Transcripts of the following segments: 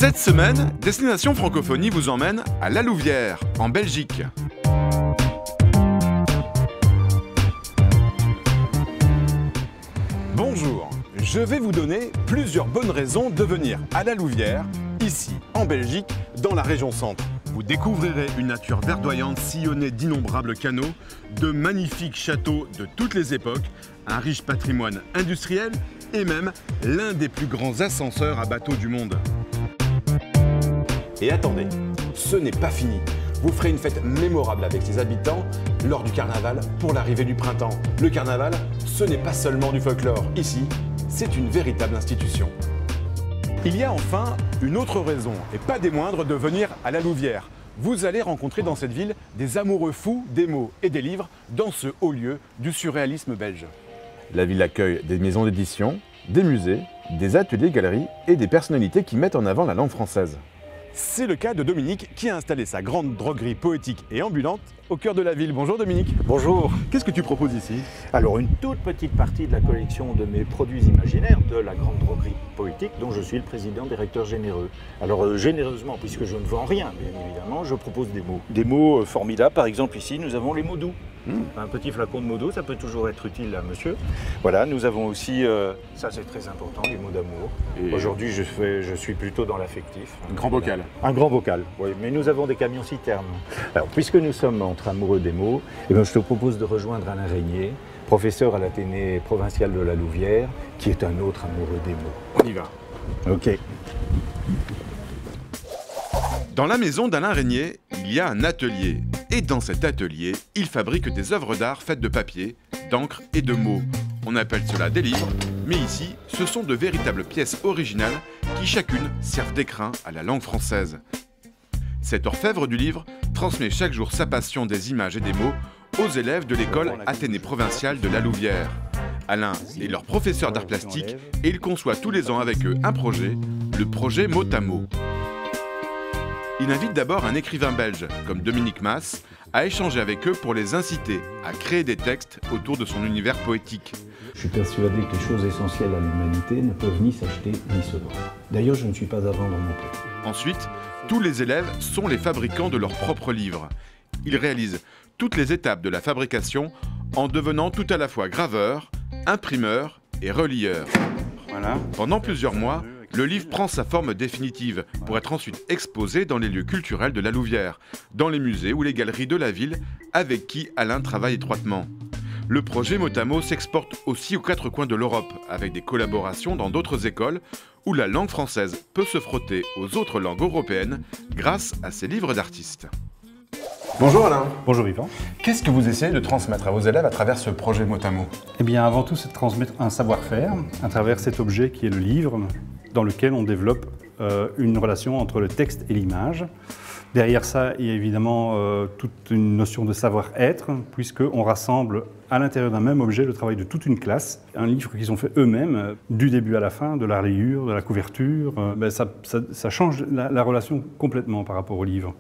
Cette semaine, Destination Francophonie vous emmène à La Louvière, en Belgique. Bonjour, je vais vous donner plusieurs bonnes raisons de venir à La Louvière, ici en Belgique, dans la région centre. Vous découvrirez une nature verdoyante sillonnée d'innombrables canaux, de magnifiques châteaux de toutes les époques, un riche patrimoine industriel et même l'un des plus grands ascenseurs à bateau du monde. Et attendez, ce n'est pas fini. Vous ferez une fête mémorable avec les habitants lors du carnaval pour l'arrivée du printemps. Le carnaval, ce n'est pas seulement du folklore. Ici, c'est une véritable institution. Il y a enfin une autre raison, et pas des moindres, de venir à La Louvière. Vous allez rencontrer dans cette ville des amoureux fous des mots et des livres dans ce haut lieu du surréalisme belge. La ville accueille des maisons d'édition, des musées, des ateliers-galeries et des personnalités qui mettent en avant la langue française. C'est le cas de Dominique qui a installé sa grande droguerie poétique et ambulante au cœur de la ville. Bonjour Dominique. Bonjour. Qu'est-ce que tu proposes ici? Alors une toute petite partie de la collection de mes produits imaginaires de la grande droguerie poétique dont je suis le président directeur généreux. Alors généreusement, puisque je ne vends rien bien évidemment, je propose des mots. Des mots formidables, par exemple ici nous avons les mots doux. Un petit flacon de mots doux, ça peut toujours être utile à monsieur. Voilà, nous avons aussi, ça c'est très important, les mots d'amour. Aujourd'hui je suis plutôt dans l'affectif. Un grand bocal. Un grand bocal, oui, mais nous avons des camions citernes. Alors puisque nous sommes entre amoureux des mots, eh bien, je te propose de rejoindre Alain Régnier, professeur à l'Athénée provincial de La Louvière, qui est un autre amoureux des mots. On y va. Ok. Dans la maison d'Alain Régnier, il y a un atelier. Et dans cet atelier, il fabrique des œuvres d'art faites de papier, d'encre et de mots. On appelle cela des livres, mais ici, ce sont de véritables pièces originales qui chacune servent d'écrin à la langue française. Cet orfèvre du livre transmet chaque jour sa passion des images et des mots aux élèves de l'école Athénée provinciale de La Louvière. Alain est leur professeur d'art plastique et il conçoit tous les ans avec eux un projet, le projet Mot à Mot. Il invite d'abord un écrivain belge, comme Dominique Mas, à échanger avec eux pour les inciter à créer des textes autour de son univers poétique. Je suis persuadé que les choses essentielles à l'humanité ne peuvent ni s'acheter ni se vendre. D'ailleurs, je ne suis pas à vendre non plus. Ensuite, tous les élèves sont les fabricants de leurs propres livres. Ils réalisent toutes les étapes de la fabrication en devenant tout à la fois graveur, imprimeur et relieur. Voilà. Pendant plusieurs mois, le livre prend sa forme définitive pour être ensuite exposé dans les lieux culturels de La Louvière, dans les musées ou les galeries de la ville avec qui Alain travaille étroitement. Le projet Mot à Mot s'exporte aussi aux quatre coins de l'Europe avec des collaborations dans d'autres écoles où la langue française peut se frotter aux autres langues européennes grâce à ses livres d'artistes. Bonjour Alain. Bonjour Yvan. Qu'est-ce que vous essayez de transmettre à vos élèves à travers ce projet Mot à Mot? Eh bien avant tout c'est de transmettre un savoir-faire à travers cet objet qui est le livre dans lequel on développe une relation entre le texte et l'image. Derrière ça, il y a évidemment toute une notion de savoir-être, puisqu'on rassemble à l'intérieur d'un même objet le travail de toute une classe. Un livre qu'ils ont fait eux-mêmes, du début à la fin, de la reliure, de la couverture, ça change la relation complètement par rapport au livre.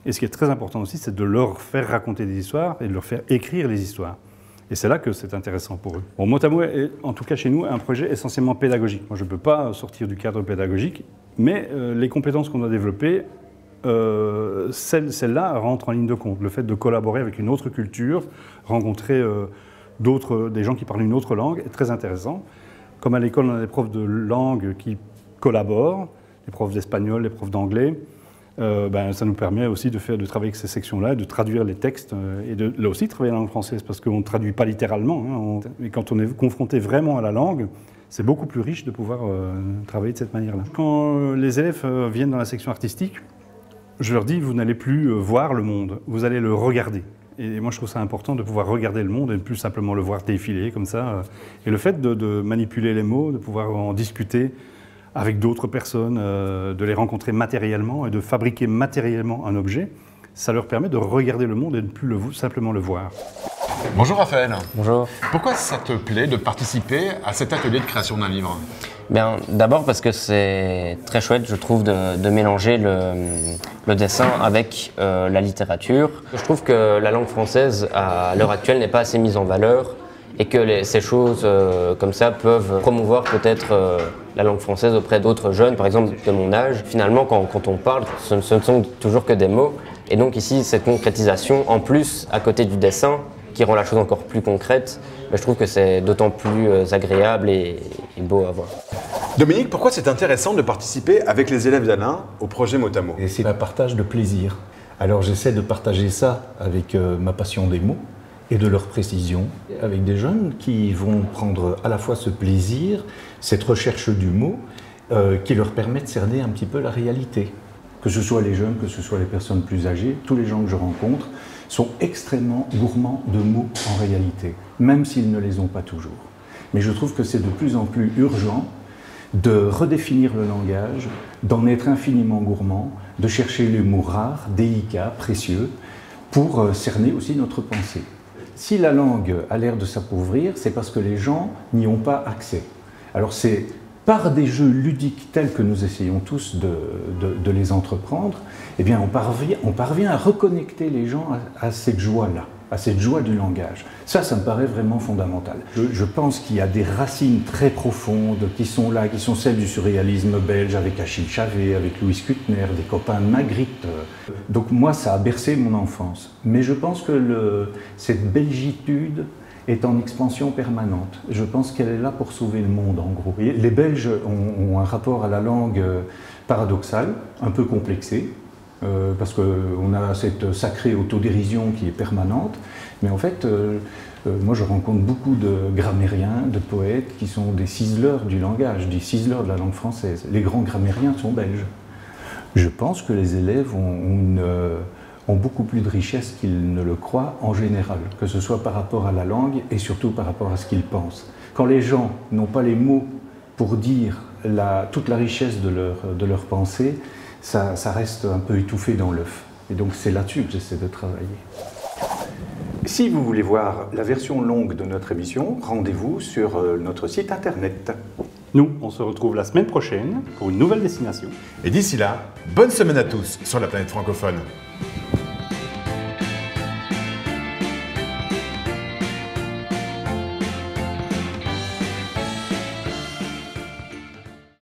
Et ce qui est très important aussi, c'est de leur faire raconter des histoires et de leur faire écrire les histoires. Et c'est là que c'est intéressant pour eux. Bon, Mot à Mot est, en tout cas chez nous, un projet essentiellement pédagogique. Moi, je ne peux pas sortir du cadre pédagogique, mais les compétences qu'on a développées, celles-là rentrent en ligne de compte. Le fait de collaborer avec une autre culture, rencontrer des gens qui parlent une autre langue est très intéressant. Comme à l'école, on a des profs de langue qui collaborent, les profs d'espagnol, les profs d'anglais. Ça nous permet aussi de travailler avec ces sections-là, de traduire les textes et de là aussi travailler la langue française parce qu'on ne traduit pas littéralement. Mais quand on est confronté vraiment à la langue, c'est beaucoup plus riche de pouvoir travailler de cette manière-là. Quand les élèves viennent dans la section artistique, je leur dis, vous n'allez plus voir le monde, vous allez le regarder. Et moi, je trouve ça important de pouvoir regarder le monde et ne plus simplement le voir défiler comme ça. Et le fait de manipuler les mots, de pouvoir en discuter avec d'autres personnes, de les rencontrer matériellement et de fabriquer matériellement un objet, ça leur permet de regarder le monde et de ne plus simplement le voir. Bonjour Raphaël. Bonjour. Pourquoi ça te plaît de participer à cet atelier de création d'un livre? Bien, d'abord parce que c'est très chouette, je trouve, de mélanger le dessin avec la littérature. Je trouve que la langue française, à l'heure actuelle, n'est pas assez mise en valeur et que ces choses comme ça peuvent promouvoir peut-être la langue française auprès d'autres jeunes, par exemple de mon âge. Finalement, quand on parle, ce ne sont toujours que des mots. Et donc ici, cette concrétisation, en plus, à côté du dessin, qui rend la chose encore plus concrète, je trouve que c'est d'autant plus agréable et beau à voir. Dominique, pourquoi c'est intéressant de participer avec les élèves d'Alain au projet Motamo? Et c'est un partage de plaisir. Alors j'essaie de partager ça avec ma passion des mots et de leur précision, avec des jeunes qui vont prendre à la fois ce plaisir, cette recherche du mot, qui leur permet de cerner un petit peu la réalité. Que ce soit les jeunes, que ce soit les personnes plus âgées, tous les gens que je rencontre sont extrêmement gourmands de mots en réalité, même s'ils ne les ont pas toujours. Mais je trouve que c'est de plus en plus urgent de redéfinir le langage, d'en être infiniment gourmand, de chercher les mots rares, délicats, précieux, pour cerner aussi notre pensée. Si la langue a l'air de s'appauvrir, c'est parce que les gens n'y ont pas accès. Alors c'est par des jeux ludiques tels que nous essayons tous de les entreprendre, eh bien on parvient à reconnecter les gens à cette joie-là, à cette joie du langage. Ça me paraît vraiment fondamental. Je pense qu'il y a des racines très profondes qui sont là, qui sont celles du surréalisme belge avec Achille Chavet, avec Louis Kuttner, des copains de Magritte. Donc moi, ça a bercé mon enfance. Mais je pense que cette belgitude est en expansion permanente. Je pense qu'elle est là pour sauver le monde, en gros. Et les Belges ont un rapport à la langue paradoxal, un peu complexé, parce qu'on a cette sacrée autodérision qui est permanente. Mais en fait, moi je rencontre beaucoup de grammairiens, de poètes qui sont des ciseleurs du langage, des ciseleurs de la langue française. Les grands grammairiens sont belges. Je pense que les élèves ont beaucoup plus de richesse qu'ils ne le croient en général, que ce soit par rapport à la langue et surtout par rapport à ce qu'ils pensent. Quand les gens n'ont pas les mots pour dire toute la richesse de leur pensée, ça reste un peu étouffé dans l'œuf. Et donc c'est là-dessus que j'essaie de travailler. Si vous voulez voir la version longue de notre émission, rendez-vous sur notre site internet. Nous, on se retrouve la semaine prochaine pour une nouvelle destination. Et d'ici là, bonne semaine à tous sur la planète francophone.